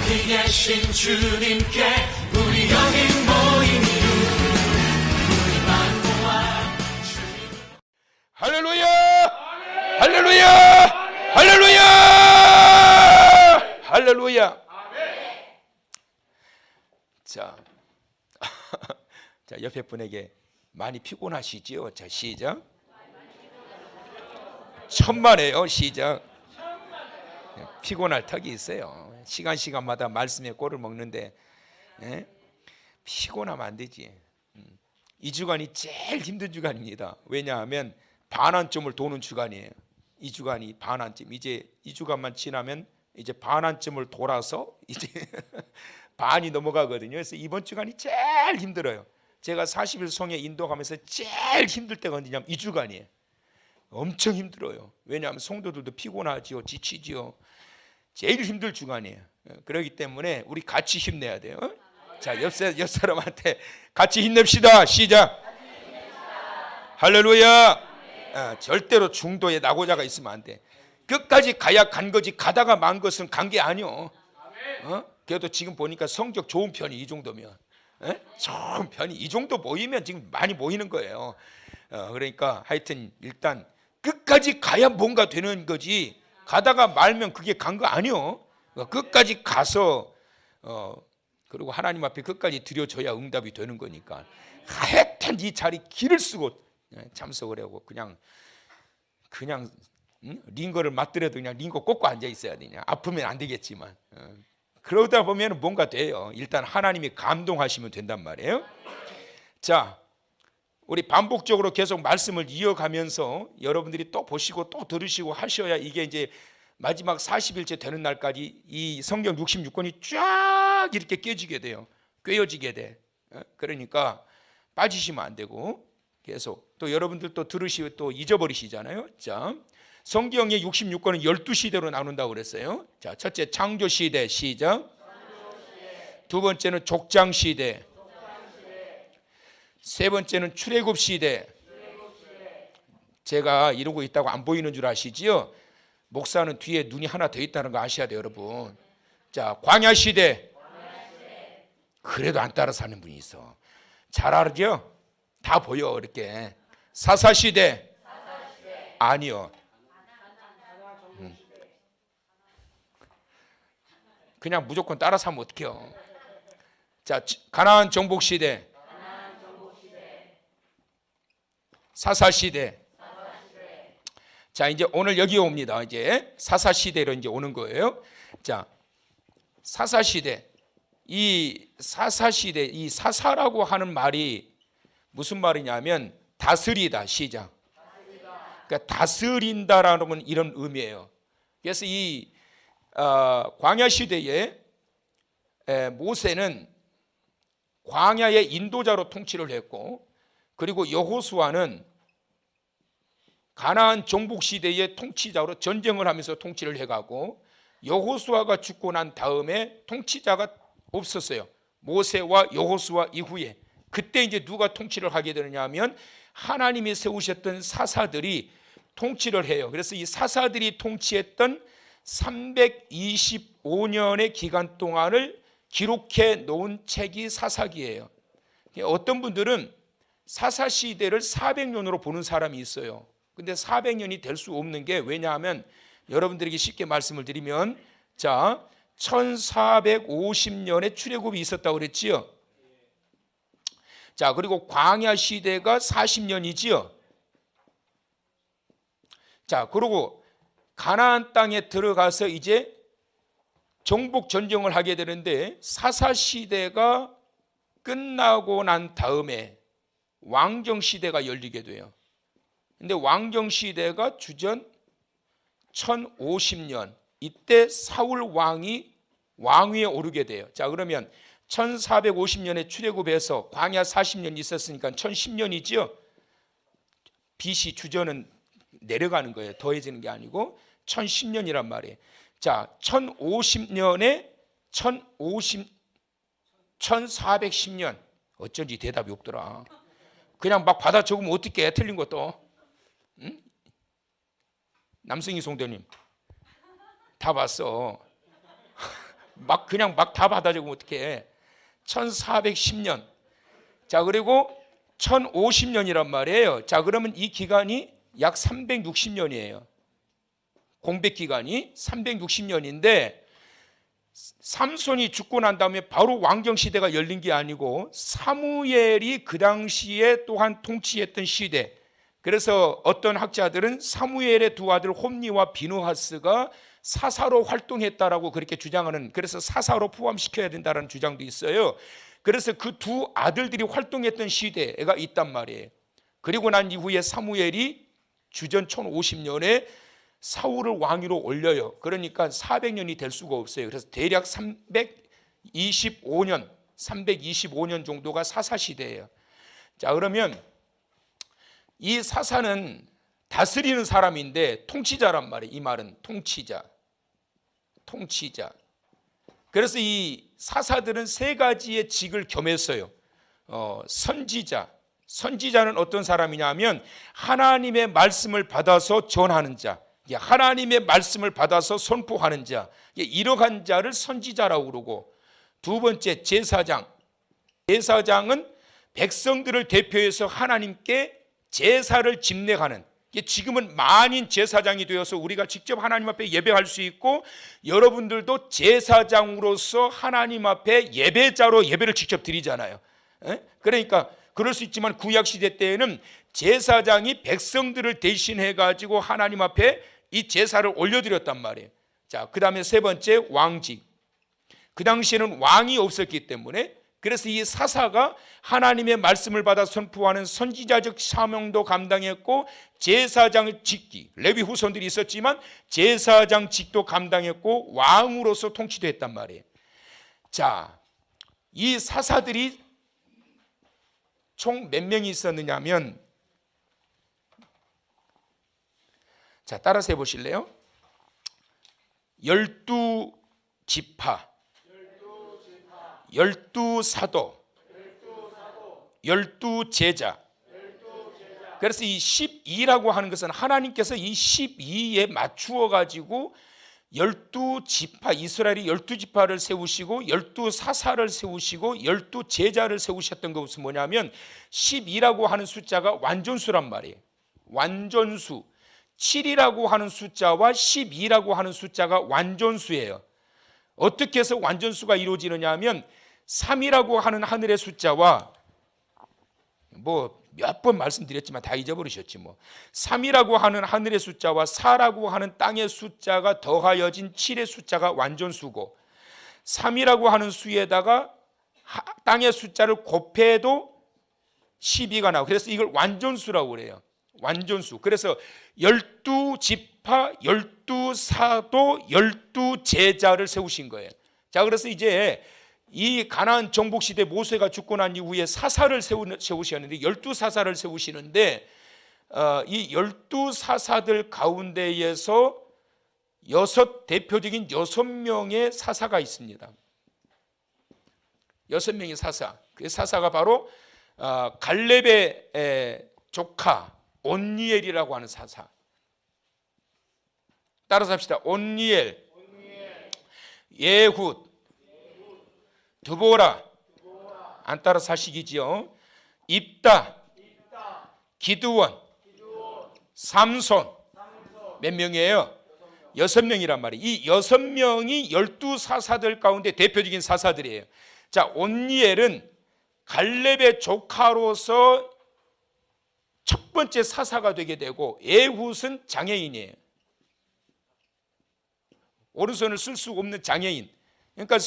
어디 계신 주님께 우리 여기 모인 이유 우리 만모와 주님. 할렐루야! 할렐루야! 할렐루야! 할렐루야! 자, 자 옆에 분에게 많이 피곤하시지요? 자, 시작. 천만에요. 시작. 피곤할 턱이 있어요. 시간마다 말씀에 꼴을 먹는데 피곤하면 안 되지. 이 주간이 제일 힘든 주간입니다. 왜냐하면 반환점을 도는 주간이에요. 이 주간이 반환점. 이제 이 주간만 지나면 이제 반환점을 돌아서 이제 반이 넘어가거든요. 그래서 이번 주간이 제일 힘들어요. 제가 40일 송해 인도가면서 제일 힘들 때가 언제냐면 이 주간이에요. 엄청 힘들어요. 왜냐하면 성도들도 피곤하지요, 지치지요. 제일 힘들 주간이에요. 그렇기 때문에 우리 같이 힘내야 돼요. 자, 옆 사람한테 같이 힘냅시다. 시작. 할렐루야. 절대로 중도에 낙오자가 있으면 안 돼. 끝까지 가야 간 거지 가다가 만 것은 간 게 아니요. 그래도 지금 보니까 성적 좋은 편이 이 정도면, 좋은 편이 이 정도 모이면 지금 많이 모이는 거예요. 그러니까 하여튼 일단 끝까지 가야 뭔가 되는 거지 가다가 말면 그게 간 거 아니요. 끝까지 가서 그리고 하나님 앞에 끝까지 드려줘야 응답이 되는 거니까 하여튼 이 자리 길을 쓰고 참석을 하고 그냥 링거를 맞더라도 그냥 링거 꽂고 앉아 있어야 되냐. 아프면 안 되겠지만 그러다 보면 뭔가 돼요. 일단 하나님이 감동하시면 된단 말이에요. 자, 우리 반복적으로 계속 말씀을 이어가면서 여러분들이 또 보시고 또 들으시고 하셔야 이게 이제 마지막 40일째 되는 날까지 이 성경 66권이 쫙 이렇게 깨지게 돼요. 꿰어지게 돼. 그러니까 빠지시면 안 되고 계속 또 여러분들 또 들으시고 또 잊어버리시잖아요. 자, 성경의 66권은 12시대로 나눈다고 그랬어요. 자, 첫째 창조시대 시작. 두 번째는 족장시대. 세 번째는 출애굽시대. 제가 이러고 있다고 안 보이는 줄 아시지요? 목사는 뒤에 눈이 하나 더 있다는 거 아셔야 돼요, 여러분. 자, 광야시대. 그래도 안 따라 사는 분이 있어. 잘 알죠? 다 보여 이렇게. 사사시대. 아니요. 그냥 무조건 따라 사면 어떡해요. 자, 가나안 정복시대. 사사시대. 자, 이제 오늘 여기 옵니다. 이제 사사시대로 이제 오는 거예요. 자, 사사시대. 이 사사시대, 이 사사라고 하는 말이 무슨 말이냐면 다스리다. 시작. 그러니까 다스린다라는 이런 의미예요. 그래서 이 광야 시대에 모세는 광야의 인도자로 통치를 했고, 그리고 여호수아는 가나안 정복 시대의 통치자로 전쟁을 하면서 통치를 해가고, 여호수아가 죽고 난 다음에 통치자가 없었어요. 모세와 여호수아 이후에. 그때 이제 누가 통치를 하게 되느냐면 하나님이 세우셨던 사사들이 통치를 해요. 그래서 이 사사들이 통치했던 325년의 기간 동안을 기록해 놓은 책이 사사기예요. 어떤 분들은 사사시대를 400년으로 보는 사람이 있어요. 근데 400년이 될 수 없는 게 왜냐하면 여러분들에게 쉽게 말씀을 드리면, 자, 1450년에 출애굽이 있었다고 그랬지요. 자, 그리고 광야 시대가 40년이지요. 자, 그리고 가나안 땅에 들어가서 이제 정복 전쟁을 하게 되는데, 사사 시대가 끝나고 난 다음에 왕정 시대가 열리게 돼요. 근데 왕정 시대가 주전 1050년, 이때 사울 왕이 왕위에 오르게 돼요. 자, 그러면 1450년에 출애굽해서 광야 40년 있었으니까 1010년이지요. BC 주전은 내려가는 거예요. 더해지는 게 아니고 1010년이란 말이에요. 자, 1050년에 1410년. 어쩐지 대답이 없더라. 그냥 막 받아 적으면 어떻게 틀린 것도. 응? 남승희 송대님 다 봤어. 그냥 막 다 받아 적으면 어떡해. 1410년. 자, 그리고 1050년이란 말이에요. 자, 그러면 이 기간이 약 360년이에요. 공백 기간이 360년인데 삼손이 죽고 난 다음에 바로 왕정 시대가 열린 게 아니고 사무엘이 그 당시에 또한 통치했던 시대. 그래서 어떤 학자들은 사무엘의 두 아들 홈니와 비느하스가 사사로 활동했다라고 그렇게 주장하는, 그래서 사사로 포함시켜야 된다는 주장도 있어요. 그래서 그 두 아들들이 활동했던 시대가 있단 말이에요. 그리고 난 이후에 사무엘이 주전 1050년에 사울을 왕위로 올려요. 그러니까 400년이 될 수가 없어요. 그래서 대략 325년 정도가 사사 시대예요. 자, 그러면 이 사사는 다스리는 사람인데 통치자란 말이에요. 이 말은 통치자. 그래서 이 사사들은 세 가지의 직을 겸했어요. 선지자는 어떤 사람이냐면 하나님의 말씀을 받아서 전하는 자, 하나님의 말씀을 받아서 선포하는 자, 이러한 자를 선지자라고 그러고, 두 번째 제사장은 백성들을 대표해서 하나님께 제사를 집례하는, 지금은 만인 제사장이 되어서 우리가 직접 하나님 앞에 예배할 수 있고, 여러분들도 제사장으로서 하나님 앞에 예배자로 예배를 직접 드리잖아요. 그러니까 그럴 수 있지만 구약시대 때에는 제사장이 백성들을 대신해 가지고 하나님 앞에 이 제사를 올려드렸단 말이에요. 자, 그 다음에 세 번째 왕직. 그 당시에는 왕이 없었기 때문에, 그래서 이 사사가 하나님의 말씀을 받아 선포하는 선지자적 사명도 감당했고, 제사장 직기, 레위 후손들이 있었지만 제사장 직도 감당했고, 왕으로서 통치도 했단 말이에요. 자, 이 사사들이 총 몇 명이 있었느냐면, 자, 따라서 해보실래요? 12지파, 12사도, 12제자. 그래서 이 12라고 하는 것은 하나님께서 이 12에 맞추어 가지고 12지파, 이스라엘이 12지파를 세우시고 12사사를 세우시고 12제자를 세우셨던 것은 뭐냐면 12라고 하는 숫자가 완전수란 말이에요. 완전수. 7이라고 하는 숫자와 12라고 하는 숫자가 완전수예요. 어떻게 해서 완전수가 이루어지느냐 하면 3이라고 하는 하늘의 숫자와, 뭐 몇 번 말씀드렸지만 다 잊어버리셨지 뭐. 3이라고 하는 하늘의 숫자와 4라고 하는 땅의 숫자가 더하여진 7의 숫자가 완전수고, 3이라고 하는 수에다가 땅의 숫자를 곱해도 12가 나오고, 그래서 이걸 완전수라고 그래요. 완전수. 그래서 12지파, 12사도, 12제자를 세우신 거예요. 자, 그래서 이제 이 가나안 정복 시대 모세가 죽고 난 이후에 사사를 세우셨는데, 12사사를 세우시는데, 이 12사사들 가운데에서 대표적인 6명의 사사가 있습니다. 6명의 사사. 그 사사가 바로 갈렙의 조카 온니엘이라고 하는 사사. 따라서 합시다. 온니엘, 예훗, 드보라. 안 따라서 하시기지요. 입다, 기드원, 삼손. 몇 명이에요? 6명이란 말이에요. 이 6명이 12사사들 가운데 대표적인 사사들이에요. 자, 온니엘은 갈렙의 조카로서 첫 번째 사사가 되게 되고, 예훗은 장애인이에요. 오른손을 쓸 수 없는 장애인. 그러니까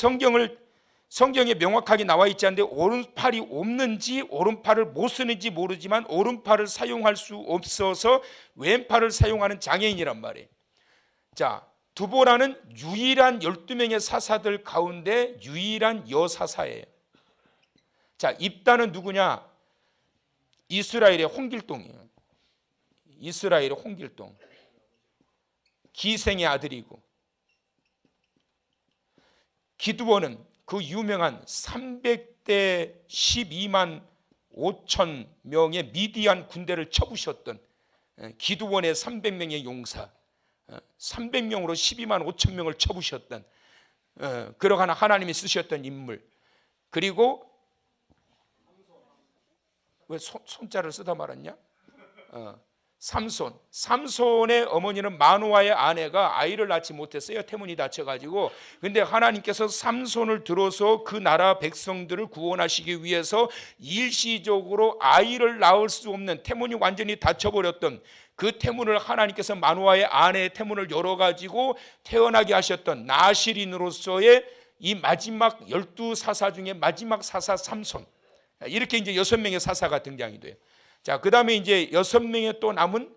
성경에 명확하게 나와 있지 않는데, 오른팔이 없는지 오른팔을 못 쓰는지 모르지만 오른팔을 사용할 수 없어서 왼팔을 사용하는 장애인이란 말이에요. 자, 두보라는 유일한 12명의 사사들 가운데 유일한 여사사예요. 자, 입다는 누구냐? 이스라엘의 홍길동이에요. 이스라엘의 홍길동. 기생의 아들이고, 기드원은 그 유명한 300대 12만 5천 명의 미디안 군대를 쳐부셨던 기드원의 300명의 용사, 300명으로 12만 5천 명을 쳐부셨던 그러한 하나님이 쓰셨던 인물. 그리고 왜 손자를 쓰다 말았냐? 삼손의 어머니는 마노아의 아내가 아이를 낳지 못했어요. 태문이 다쳐가지고. 근데 하나님께서 삼손을 들어서 그 나라 백성들을 구원하시기 위해서 일시적으로 아이를 낳을 수 없는, 태문이 완전히 다쳐버렸던 그 태문을 하나님께서 마노아의 아내의 태문을 열어가지고 태어나게 하셨던 나실인으로서의 이 마지막 12사사 중에 마지막 사사 삼손. 이렇게 이제 6명의 사사가 등장이 돼요. 자, 그 다음에 이제 6명의 또 남은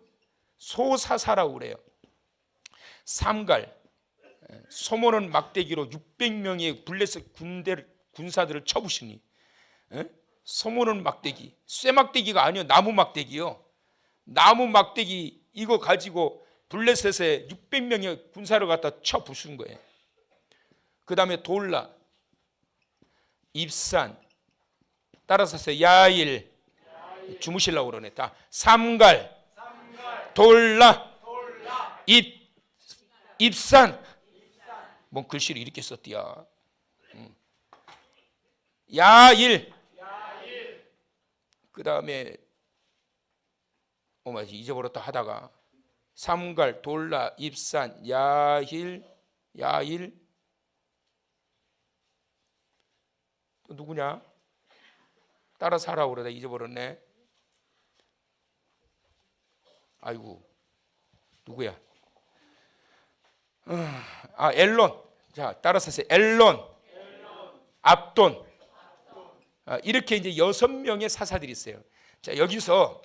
소사사라고 그래요. 삼갈. 소모는 막대기로 600명의 블레셋 군사들을 쳐부시니. 소모는 막대기. 쇠막대기가 아니요, 나무 막대기요. 나무 막대기 이거 가지고 블레셋에 600명의 군사를 갖다 쳐부순 거예요. 그 다음에 돌라, 입산, 따라서 야일, 주무시려고 그러네. 다 삼갈, 돌라, 입산. 뭔 글씨를 이렇게 썼디야. 야일. 그 다음에 잊어버렸다 하다가 삼갈, 돌라, 입산, 야일. 또 누구냐? 따라서 하라고 그러다 잊어버렸네. 아이고, 누구야? 엘론. 자, 따라서 하세요. 엘론, 압돈. 이렇게 이제 6명의 사사들이 있어요. 자, 여기서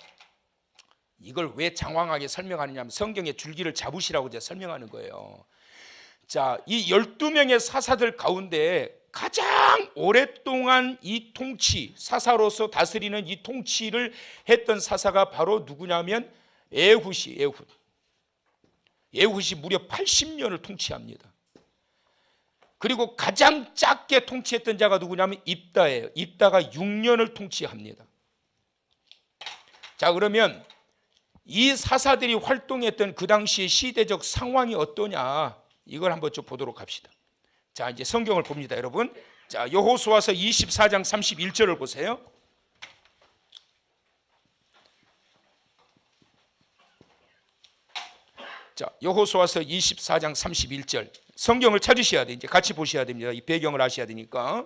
이걸 왜 장황하게 설명하느냐면 성경의 줄기를 잡으시라고 이제 설명하는 거예요. 자, 이 12명의 사사들 가운데 가장 오랫동안 이 통치, 사사로서 다스리는 이 통치를 했던 사사가 바로 누구냐면 에훗이 무려 80년을 통치합니다. 그리고 가장 작게 통치했던 자가 누구냐면 입다예요. 입다가 6년을 통치합니다. 자, 그러면 이 사사들이 활동했던 그 당시의 시대적 상황이 어떠냐, 이걸 한번 좀 보도록 합시다. 자, 이제 성경을 봅니다, 여러분. 자, 여호수아서 24장 31절을 보세요. 자, 여호수아서 24장 31절. 성경을 찾으셔야 돼. 이제 같이 보셔야 됩니다. 이 배경을 아셔야 되니까.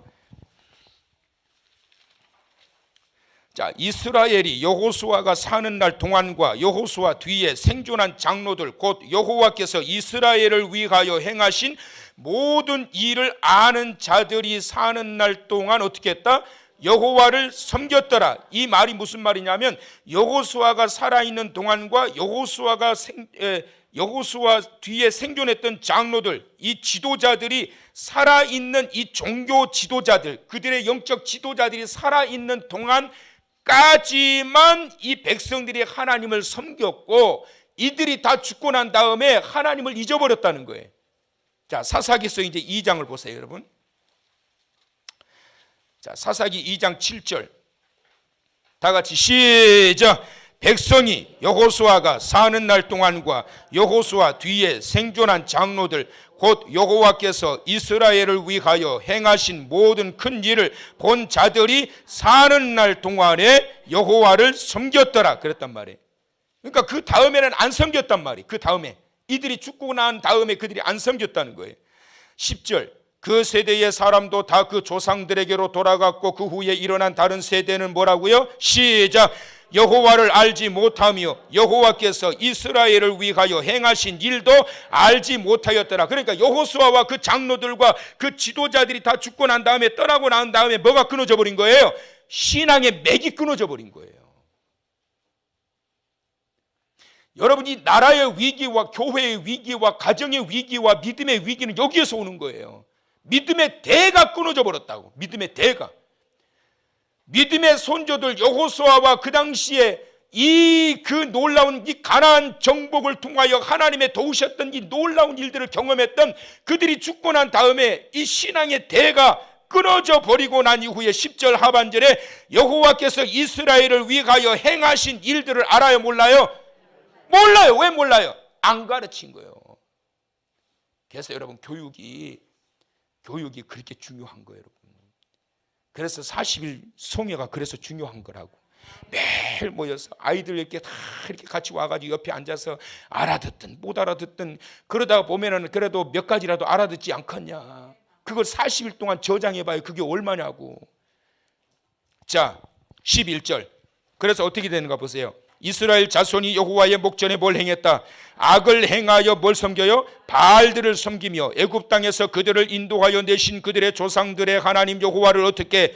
자, 이스라엘이 여호수아가 사는 날 동안과 여호수아 뒤에 생존한 장로들, 곧 여호와께서 이스라엘을 위하여 행하신 모든 일을 아는 자들이 사는 날 동안 어떻게 했다? 여호와를 섬겼더라. 이 말이 무슨 말이냐면 여호수아가 살아있는 동안과 여호수아 뒤에 생존했던 장로들, 이 지도자들이 살아있는 이 종교 지도자들, 그들의 영적 지도자들이 살아있는 동안까지만 이 백성들이 하나님을 섬겼고, 이들이 다 죽고 난 다음에 하나님을 잊어버렸다는 거예요. 자, 사사기서 이제 2장을 보세요, 여러분. 자, 사사기 2장 7절. 다 같이 시작. 백성이 여호수아가 사는 날 동안과 여호수아 뒤에 생존한 장로들, 곧 여호와께서 이스라엘을 위하여 행하신 모든 큰 일을 본 자들이 사는 날 동안에 여호와를 섬겼더라 그랬단 말이에요. 그러니까 그 다음에는 안 섬겼단 말이에요. 그 다음에 이들이 죽고 난 다음에 그들이 안 섬겼다는 거예요. 10절. 그 세대의 사람도 다 그 조상들에게로 돌아갔고 그 후에 일어난 다른 세대는 뭐라고요? 시작. 여호와를 알지 못하며 여호와께서 이스라엘을 위하여 행하신 일도 알지 못하였더라. 그러니까 여호수아와 그 장로들과 그 지도자들이 다 죽고 난 다음에, 떠나고 난 다음에 뭐가 끊어져 버린 거예요? 신앙의 맥이 끊어져 버린 거예요. 여러분이 나라의 위기와 교회의 위기와 가정의 위기와 믿음의 위기는 여기에서 오는 거예요. 믿음의 대가 끊어져 버렸다고. 믿음의 대가. 믿음의 손조들 여호수아와 그 당시에 그 놀라운 이 가나안 정복을 통하여 하나님의 도우셨던 이 놀라운 일들을 경험했던 그들이 죽고 난 다음에 이 신앙의 대가 끊어져 버리고 난 이후에 10절 하반절에 여호와께서 이스라엘을 위하여 행하신 일들을 알아요, 몰라요? 몰라요. 왜 몰라요? 안 가르친 거예요. 그래서 여러분, 교육이 교육이 그렇게 중요한 거예요, 여러분. 그래서 40일 송회가 그래서 중요한 거라고. 매일 모여서 아이들 이렇게 다 이렇게 같이 와가지고 옆에 앉아서 알아듣든 못 알아듣든 그러다가 보면은 그래도 몇 가지라도 알아듣지 않겠냐. 그걸 40일 동안 저장해봐요. 그게 얼마냐고. 자, 11절. 그래서 어떻게 되는가 보세요. 이스라엘 자손이 여호와의 목전에 뭘 행했다? 악을 행하여 뭘 섬겨요? 바알들을 섬기며 애굽 땅에서 그들을 인도하여 내신 그들의 조상들의 하나님 여호와를 어떻게?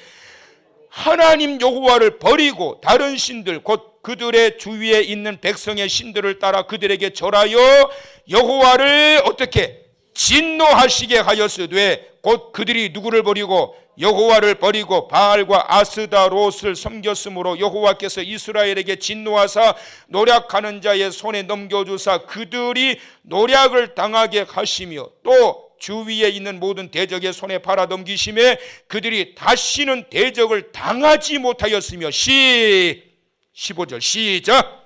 하나님 여호와를 버리고 다른 신들 곧 그들의 주위에 있는 백성의 신들을 따라 그들에게 절하여 여호와를 어떻게? 진노하시게 하였으되 곧 그들이 누구를 버리고? 여호와를 버리고 바알과 아스다롯을 섬겼으므로 여호와께서 이스라엘에게 진노하사 노략하는 자의 손에 넘겨주사 그들이 노략을 당하게 하시며 또 주위에 있는 모든 대적의 손에 팔아 넘기심에 그들이 다시는 대적을 당하지 못하였으며 15절 시작.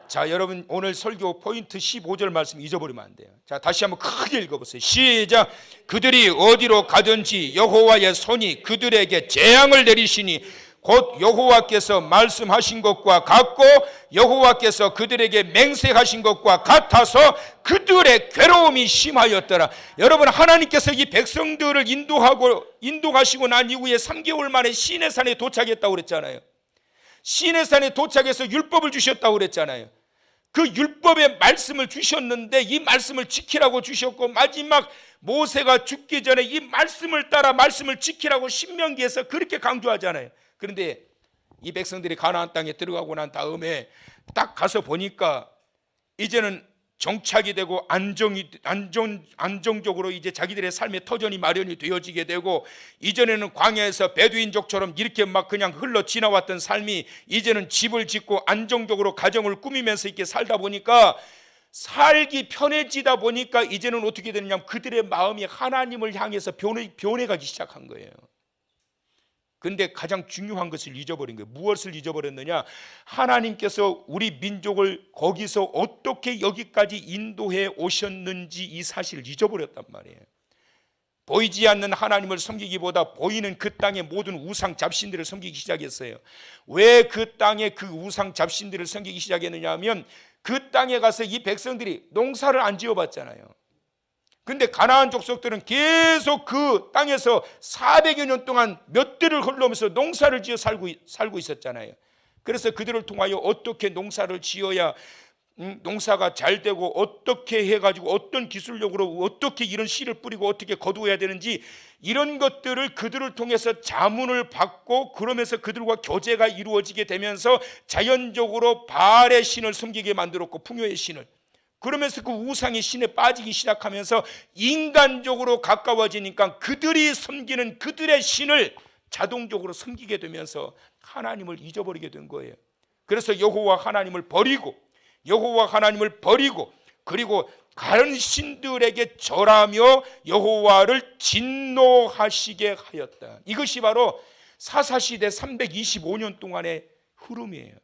자, 여러분 오늘 설교 포인트 15절 말씀 잊어버리면 안 돼요. 자, 다시 한번 크게 읽어보세요. 시작. 그들이 어디로 가든지 여호와의 손이 그들에게 재앙을 내리시니 곧 여호와께서 말씀하신 것과 같고 여호와께서 그들에게 맹세하신 것과 같아서 그들의 괴로움이 심하였더라. 여러분, 하나님께서 이 백성들을 인도하시고 난 이후에 3개월 만에 시내산에 도착했다고 그랬잖아요. 시내산에 도착해서 율법을 주셨다고 그랬잖아요. 그 율법의 말씀을 주셨는데 이 말씀을 지키라고 주셨고 마지막 모세가 죽기 전에 이 말씀을 따라 말씀을 지키라고 신명기에서 그렇게 강조하잖아요. 그런데 이 백성들이 가나안 땅에 들어가고 난 다음에 딱 가서 보니까 이제는 정착이 되고 안정적으로 이제 자기들의 삶의 터전이 마련이 되어지게 되고 이전에는 광야에서 베두인족처럼 이렇게 막 그냥 흘러 지나왔던 삶이 이제는 집을 짓고 안정적으로 가정을 꾸미면서 이렇게 살다 보니까 살기 편해지다 보니까 이제는 어떻게 되느냐면 그들의 마음이 하나님을 향해서 변해가기 시작한 거예요. 근데 가장 중요한 것을 잊어버린 거예요. 무엇을 잊어버렸느냐? 하나님께서 우리 민족을 거기서 어떻게 여기까지 인도해 오셨는지 이 사실을 잊어버렸단 말이에요. 보이지 않는 하나님을 섬기기보다 보이는 그 땅의 모든 우상 잡신들을 섬기기 시작했어요. 왜 그 땅에 그 우상 잡신들을 섬기기 시작했느냐 하면 그 땅에 가서 이 백성들이 농사를 안 지어봤잖아요. 근데 가나안 족속들은 계속 그 땅에서 400여 년 동안 몇 대를 흘러오면서 농사를 지어 살고 있었잖아요. 그래서 그들을 통하여 어떻게 농사를 지어야 농사가 잘 되고 어떻게 해가지고 어떤 기술력으로 어떻게 이런 씨를 뿌리고 어떻게 거두어야 되는지 이런 것들을 그들을 통해서 자문을 받고 그러면서 그들과 교제가 이루어지게 되면서 자연적으로 바알의 신을 섬기게 만들었고 풍요의 신을, 그러면서 그 우상의 신에 빠지기 시작하면서 인간적으로 가까워지니까 그들이 섬기는 그들의 신을 자동적으로 섬기게 되면서 하나님을 잊어버리게 된 거예요. 그래서 여호와 하나님을 버리고 그리고 다른 신들에게 절하며 여호와를 진노하시게 하였다. 이것이 바로 사사시대 325년 동안의 흐름이에요.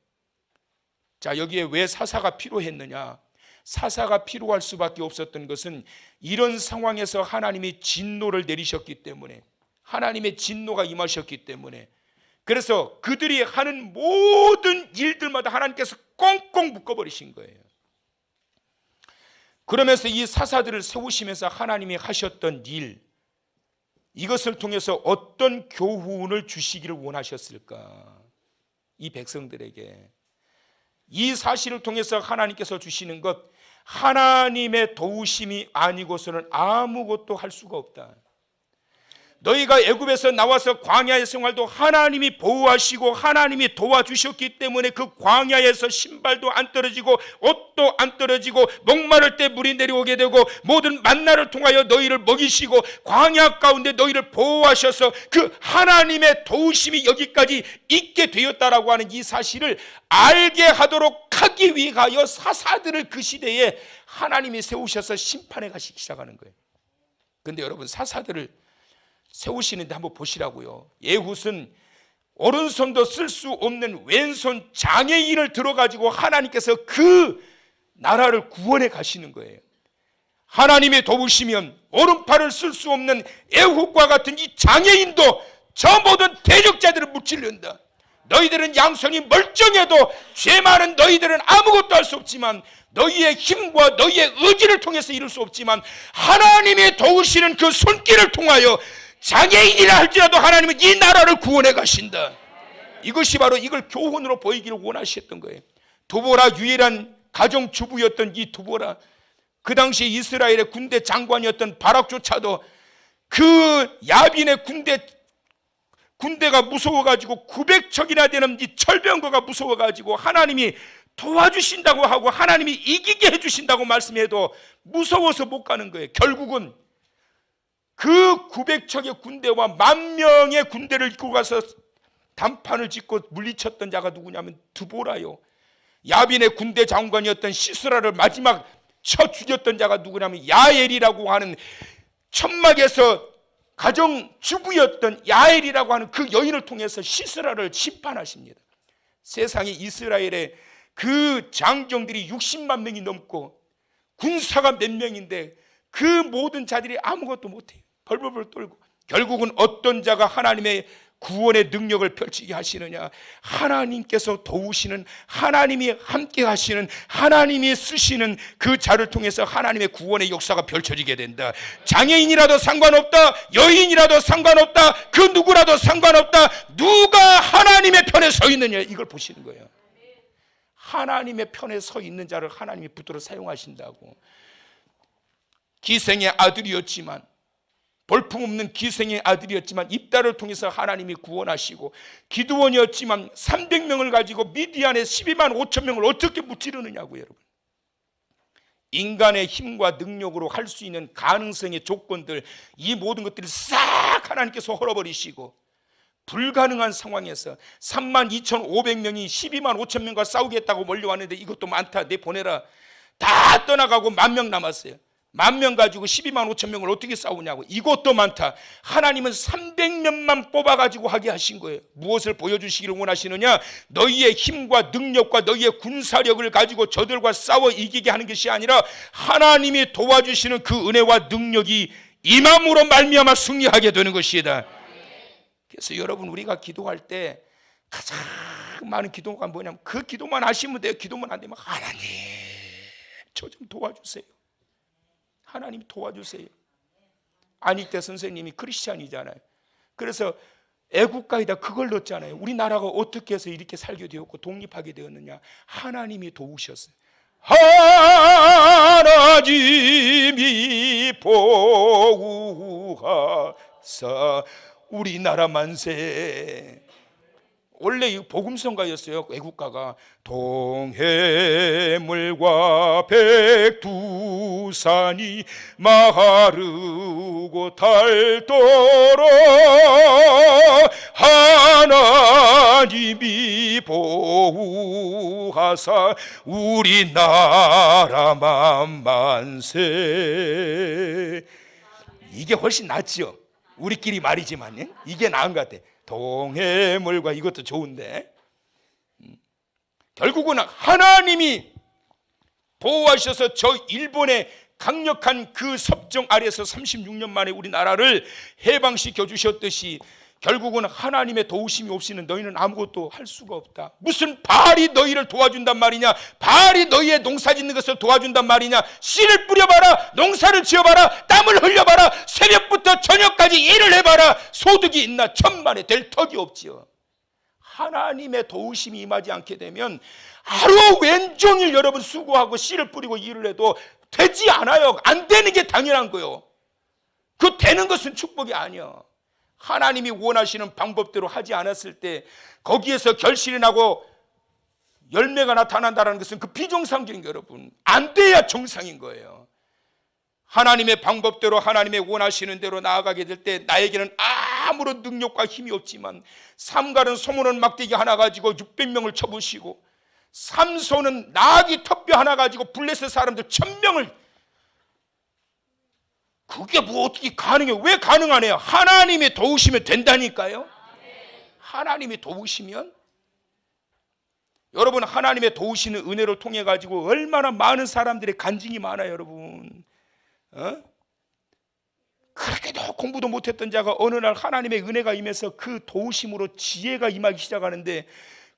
자, 여기에 왜 사사가 필요했느냐? 사사가 필요할 수밖에 없었던 것은 이런 상황에서 하나님이 진노를 내리셨기 때문에, 하나님의 진노가 임하셨기 때문에, 그래서 그들이 하는 모든 일들마다 하나님께서 꽁꽁 묶어버리신 거예요. 그러면서 이 사사들을 세우시면서 하나님이 하셨던 일, 이것을 통해서 어떤 교훈을 주시기를 원하셨을까? 이 백성들에게 이 사실을 통해서 하나님께서 주시는 것, 하나님의 도우심이 아니고서는 아무것도 할 수가 없다. 너희가 애굽에서 나와서 광야의 생활도 하나님이 보호하시고 하나님이 도와주셨기 때문에 그 광야에서 신발도 안 떨어지고 옷도 안 떨어지고 목마를 때 물이 내려오게 되고 모든 만나를 통하여 너희를 먹이시고 광야 가운데 너희를 보호하셔서 그 하나님의 도우심이 여기까지 있게 되었다라고 하는 이 사실을 알게 하도록 하기 위하여 사사들을 그 시대에 하나님이 세우셔서 심판해 가시기 시작하는 거예요. 그런데 여러분, 사사들을 세우시는데 한번 보시라고요. 에훗은 오른손도 쓸 수 없는 왼손 장애인을 들어가지고 하나님께서 그 나라를 구원해 가시는 거예요. 하나님의 도우시면 오른팔을 쓸 수 없는 에훗과 같은 이 장애인도 저 모든 대적자들을 무찔른다. 너희들은 양손이 멀쩡해도 죄 많은 너희들은 아무것도 할 수 없지만, 너희의 힘과 너희의 의지를 통해서 이룰 수 없지만 하나님이 도우시는 그 손길을 통하여 장애인이라 할지라도 하나님은 이 나라를 구원해 가신다. 이것이 바로 이걸 교훈으로 보이기를 원하셨던 거예요. 두보라, 유일한 가정주부였던 이 두보라, 그 당시 이스라엘의 군대 장관이었던 바락조차도 그 야빈의 군대가 무서워가지고 900척이나 되는 이 철병거가 무서워가지고 하나님이 도와주신다고 하고 하나님이 이기게 해주신다고 말씀해도 무서워서 못 가는 거예요. 결국은 그 900척의 군대와 10,000명의 군대를 이끌고 가서 단판을 짓고 물리쳤던 자가 누구냐면 두보라요. 야빈의 군대 장관이었던 시스라를 마지막 쳐 죽였던 자가 누구냐면 야엘이라고 하는, 천막에서 가정주부였던 야엘이라고 하는 그 여인을 통해서 시스라를 심판하십니다. 세상에 이스라엘의 그 장정들이 60만 명이 넘고 군사가 몇 명인데 그 모든 자들이 아무것도 못해요. 벌벌벌 떨고. 결국은 어떤 자가 하나님의 구원의 능력을 펼치게 하시느냐? 하나님께서 도우시는, 하나님이 함께 하시는, 하나님이 쓰시는 그 자를 통해서 하나님의 구원의 역사가 펼쳐지게 된다. 장애인이라도 상관없다, 여인이라도 상관없다, 그 누구라도 상관없다. 누가 하나님의 편에 서 있느냐, 이걸 보시는 거예요. 하나님의 편에 서 있는 자를 하나님이 붙들어 사용하신다고. 기생의 아들이었지만, 볼품없는 기생의 아들이었지만 입다를 통해서 하나님이 구원하시고, 기드원이었지만 300명을 가지고 미디안의 12만 5천 명을 어떻게 무찌르느냐고요. 여러분, 인간의 힘과 능력으로 할 수 있는 가능성의 조건들, 이 모든 것들을 싹 하나님께서 헐어버리시고, 불가능한 상황에서 32,500명이 12만 5천 명과 싸우겠다고 몰려왔는데 이것도 많다, 내 보내라. 다 떠나가고 10,000명 남았어요. 10,000명 가지고 12만 5천 명을 어떻게 싸우냐고. 이것도 많다. 하나님은 300명만 뽑아가지고 하게 하신 거예요. 무엇을 보여주시기를 원하시느냐? 너희의 힘과 능력과 너희의 군사력을 가지고 저들과 싸워 이기게 하는 것이 아니라 하나님이 도와주시는 그 은혜와 능력이 임함으로 말미암아 승리하게 되는 것이다. 그래서 여러분, 우리가 기도할 때 가장 많은 기도가 뭐냐면 그 기도만 하시면 돼요. 기도만 안 되면 하나님 저 좀 도와주세요. 하나님 도와주세요. 안익대 선생님이 크리스찬이잖아요. 그래서 애국가에다 그걸 넣었잖아요. 우리나라가 어떻게 해서 이렇게 살게 되었고 독립하게 되었느냐? 하나님이 도우셨어요. 하나님이 보호하사 우리나라 만세. 원래 이 복음성가였어요. 애국가가 동해물과 백두산이 마르고 닳도록 하나님이 보호하사 우리나라만 만세. 이게 훨씬 낫죠. 우리끼리 말이지만 이게 나은 것 같아. 동해물과 이것도 좋은데 결국은 하나님이 보호하셔서 저 일본의 강력한 그 섭정 아래에서 36년 만에 우리나라를 해방시켜 주셨듯이 결국은 하나님의 도우심이 없이는 너희는 아무것도 할 수가 없다. 무슨 바알이 너희를 도와준단 말이냐? 바알이 너희의 농사 짓는 것을 도와준단 말이냐? 씨를 뿌려봐라, 농사를 지어봐라, 땀을 흘려봐라, 새벽부터 저녁까지 일을 해봐라. 소득이 있나? 천만에 될 턱이 없지요. 하나님의 도우심이 임하지 않게 되면 하루 왼종일 여러분 수고하고 씨를 뿌리고 일을 해도 되지 않아요. 안 되는 게 당연한 거예요. 그 되는 것은 축복이 아니야. 하나님이 원하시는 방법대로 하지 않았을 때 거기에서 결실이 나고 열매가 나타난다는 것은 그 비정상적인 게 여러분 안 돼야 정상인 거예요. 하나님의 방법대로 하나님의 원하시는 대로 나아가게 될 때 나에게는 아무런 능력과 힘이 없지만 삼갈은 소문은 막대기 하나 가지고 600명을 쳐부시고 삼손은 나귀 턱뼈 하나 가지고 블레셋 사람들 1,000명을 그게 뭐 어떻게 가능해요? 왜 가능하네요? 하나님이 도우시면 된다니까요. 하나님이 도우시면. 여러분, 하나님의 도우시는 은혜를 통해 가지고 얼마나 많은 사람들의 간증이 많아요, 여러분. 그렇게도 공부도 못했던 자가 어느 날 하나님의 은혜가 임해서 그 도우심으로 지혜가 임하기 시작하는데,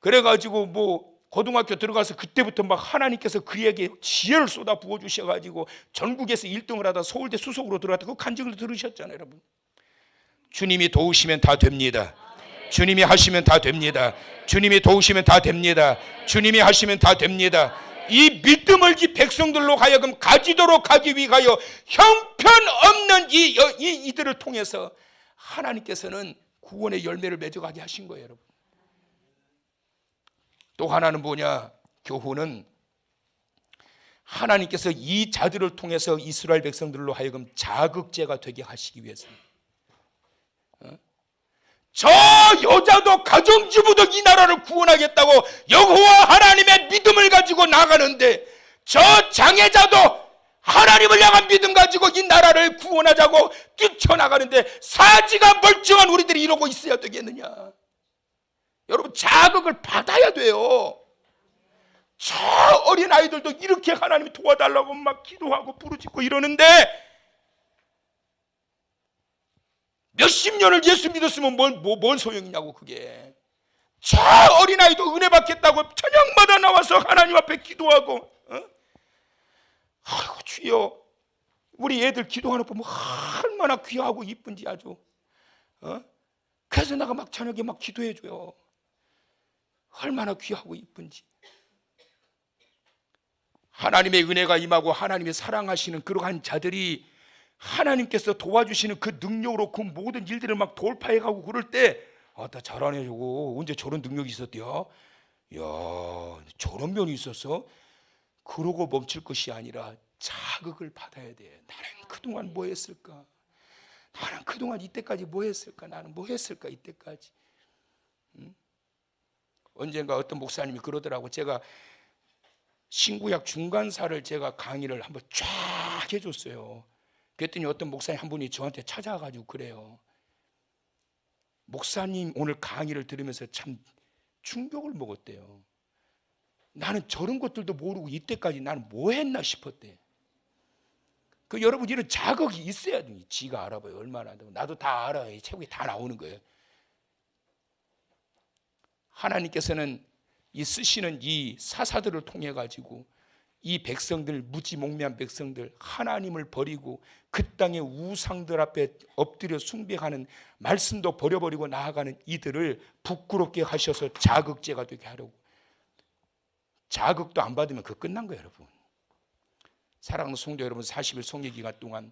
그래가지고 뭐 고등학교 들어가서 그때부터 막 하나님께서 그에게 지혜를 쏟아 부어 주셔가지고 전국에서 1등을 하다 서울대 수석으로 들어갔다. 그 간증을 들으셨잖아요, 여러분. 주님이 도우시면 다 됩니다. 주님이 하시면 다 됩니다. 주님이 도우시면 다 됩니다. 주님이 하시면 다 됩니다. 이 믿음을 이 백성들로 하여금 가지도록 하기 위하여 형편없는 이들을 통해서 하나님께서는 구원의 열매를 맺어가게 하신 거예요, 여러분. 또 하나는 뭐냐? 교훈은 하나님께서 이 자들을 통해서 이스라엘 백성들로 하여금 자극제가 되게 하시기 위해서입니다. 저 여자도 가정주부도 이 나라를 구원하겠다고 여호와 하나님의 믿음을 가지고 나가는데, 저 장애자도 하나님을 향한 믿음 가지고 이 나라를 구원하자고 뛰쳐나가는데 사지가 멀쩡한 우리들이 이러고 있어야 되겠느냐? 여러분, 자극을 받아야 돼요. 저 어린 아이들도 이렇게 하나님이 도와달라고 막 기도하고 부르짖고 이러는데, 몇십 년을 예수 믿었으면 뭔 소용이냐고. 그게 저 어린아이도 은혜 받겠다고 저녁마다 나와서 하나님 앞에 기도하고, 아이고 주여, 우리 애들 기도하는 거 보면 얼마나 귀하고 이쁜지 아주. 그래서 내가 막 저녁에 막 기도해줘요. 얼마나 귀하고 이쁜지. 하나님의 은혜가 임하고 하나님의 사랑하시는 그러한 자들이 하나님께서 도와주시는 그 능력으로 그 모든 일들을 막 돌파해가고 그럴 때, 아, 나 잘하네, 저거. 언제 저런 능력이 있었대요? 야, 저런 면이 있었어? 그러고 멈출 것이 아니라 자극을 받아야 돼. 나는 그동안 뭐 했을까? 나는 그동안 이때까지 뭐 했을까? 나는 뭐 했을까? 이때까지. 언젠가 어떤 목사님이 그러더라고. 제가 신구약 중간사를 제가 강의를 한번 쫙 해줬어요. 그랬더니 어떤 목사님 한 분이 저한테 찾아와가지고 그래요. 목사님 오늘 강의를 들으면서 참 충격을 먹었대요. 나는 저런 것들도 모르고 이때까지 나는 뭐 했나 싶었대. 그 여러분, 이런 자극이 있어야 돼. 지가 알아봐요. 얼마나. 나도 다 알아요. 책이 다 나오는 거예요. 하나님께서는 이 쓰시는 이 사사들을 통해 가지고 이 백성들, 무지몽매한 백성들, 하나님을 버리고 그 땅의 우상들 앞에 엎드려 숭배하는, 말씀도 버려버리고 나아가는 이들을 부끄럽게 하셔서 자극제가 되게 하려고. 자극도 안 받으면 그거 끝난 거예요, 여러분. 사랑하는 성도 여러분, 40일 성례 기간 동안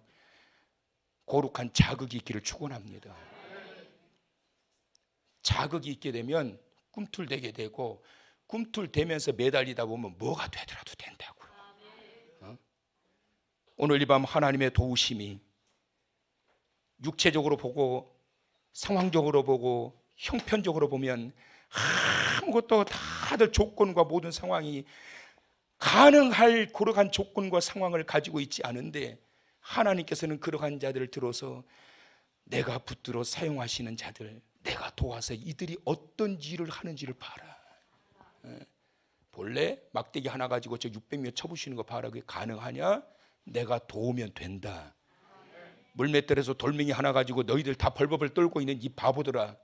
거룩한 자극이 있기를 축원합니다. 자극이 있게 되면 꿈틀대게 되고, 꿈틀대면서 매달리다 보면 뭐가 되더라도 된다고. 오늘 이 밤 하나님의 도우심이 육체적으로 보고 상황적으로 보고 형편적으로 보면 아무것도 다들 조건과 모든 상황이 가능할 그러한 조건과 상황을 가지고 있지 않은데, 하나님께서는 그러한 자들을 들어서 내가 붙들어 사용하시는 자들, 내가 도와서 이들이 어떤 일을 하는지를 봐라. 본래 막대기 하나 가지고 저 600명 쳐부시는 거 봐라. 그게 가능하냐? 내가 도우면 된다. 물맷돌에서 돌멩이 하나 가지고 너희들 다 벌벌 떨고 있는 이 바보들아,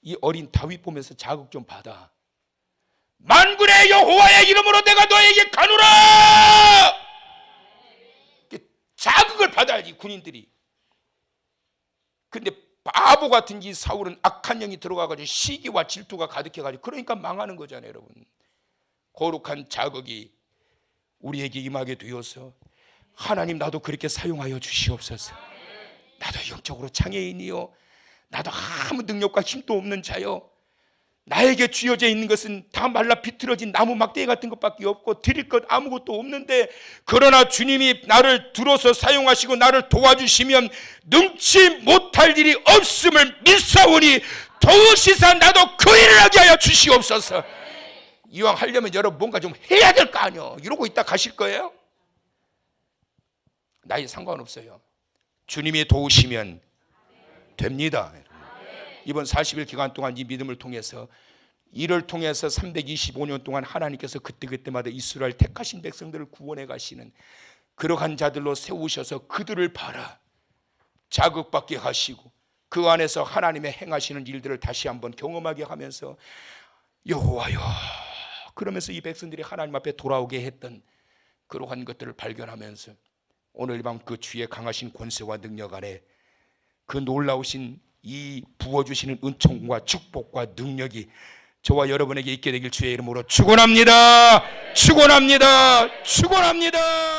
이 어린 다윗 보면서 자극 좀 받아. 만군의 여호와의 이름으로 내가 너에게 가노라. 자극을 받아야지, 군인들이. 근데 바보 같은 이 사울은 악한 영이 들어가가지고 시기와 질투가 가득해가지고, 그러니까 망하는 거잖아요, 여러분. 거룩한 자극이 우리에게 임하게 되어서, 하나님 나도 그렇게 사용하여 주시옵소서. 나도 영적으로 장애인이요, 나도 아무 능력과 힘도 없는 자요, 나에게 쥐어져 있는 것은 다 말라 비틀어진 나무 막대기 같은 것밖에 없고 드릴 것 아무것도 없는데, 그러나 주님이 나를 들어서 사용하시고 나를 도와주시면 능치 못할 일이 없음을 믿사오니 도우시사 나도 그 일을 하게 하여 주시옵소서. 이왕 하려면 여러분 뭔가 좀 해야 될 거 아니요. 이러고 있다 가실 거예요? 나이 상관없어요. 주님이 도우시면 됩니다. 이번 40일 기간 동안 이 믿음을 통해서, 이를 통해서 325년 동안 하나님께서 그때그때마다 이스라엘 택하신 백성들을 구원해 가시는 그러한 자들로 세우셔서 그들을 바라 자극받게 하시고 그 안에서 하나님의 행하시는 일들을 다시 한번 경험하게 하면서 여호와여 그러면서 이 백성들이 하나님 앞에 돌아오게 했던 그러한 것들을 발견하면서 오늘 밤 그 주의 강하신 권세와 능력 안에 그 놀라우신 이 부어주시는 은총과 축복과 능력이 저와 여러분에게 있게 되길 주의 이름으로 축원합니다. 축원합니다. 축원합니다.